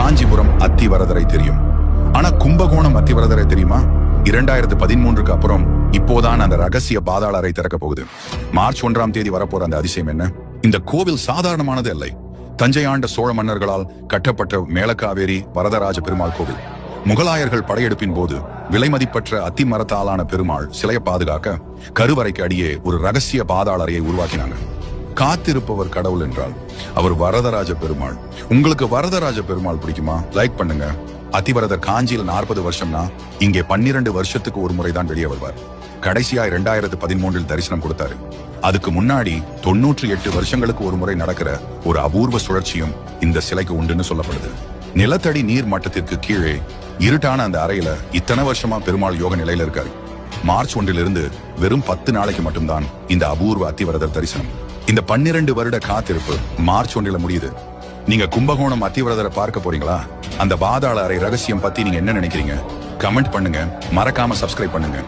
காஞ்சிபுரம் அத்திவரதரை தெரியும். ஆனா கும்பகோணம் அத்திவரதரை தெரியுமா? 2013க்கு அப்புறம் இப்போதான் அந்த ரகசிய பாதாள அறை திறக்க போகுது. மார்ச் 1ஆம் தேதி வரப்போற அந்த அதிசயம் என்ன? இந்த கோவில் சாதாரணமானது இல்லை. தஞ்சை ஆண்ட சோழ மன்னர்களால் கட்டப்பட்ட மேலக்காவேரி வரதராஜ பெருமாள் கோவில். முகலாயர்கள் படையெடுப்பின் போது விலைமதிப்பற்ற அத்தி மரத்தாலான பெருமாள் சிலையை பாதுகாக்க கருவறைக்கு அடியே ஒரு ரகசிய பாதாள அறையை உருவாக்கினாங்க. காத்திருப்பவர் கடவுள் என்றால் அவர் வரதராஜ பெருமாள். உங்களுக்கு வரதராஜ பெருமாள் பிடிக்குமா? லைக் பண்ணுங்க. அத்திவரதர் காஞ்சியில் 40 வருஷம்னா இங்கே 12 வருஷத்துக்கு ஒரு முறைதான் வெளியே வருவார். கடைசியா 2013 தரிசனம் கொடுத்தாரு. அதுக்கு முன்னாடி 98 வருஷங்களுக்கு ஒரு முறை நடக்கிற ஒரு அபூர்வ சுழற்சியும் இந்த சிலைக்கு உண்டுன்னு சொல்லப்படுது. நிலத்தடி நீர் மட்டத்திற்கு கீழே இருட்டான அந்த அறையில இத்தனை வருஷமா பெருமாள் யோக நிலையில இருக்காரு. மார்ச் 1 வெறும் 10 நாளைக்கு மட்டும்தான் இந்த அபூர்வ அத்திவரதர் தரிசனம். இந்த 12 வருட காத்திருப்பு மார்ச் 1 முடியுது. நீங்க கும்பகோணம் அத்திவரதரை பார்க்க போறீங்களா? அந்த பாதாள அறை ரகசியம் பத்தி நீங்க என்ன நினைக்கிறீங்க? கமெண்ட் பண்ணுங்க. மறக்காம சப்ஸ்கிரைப் பண்ணுங்க.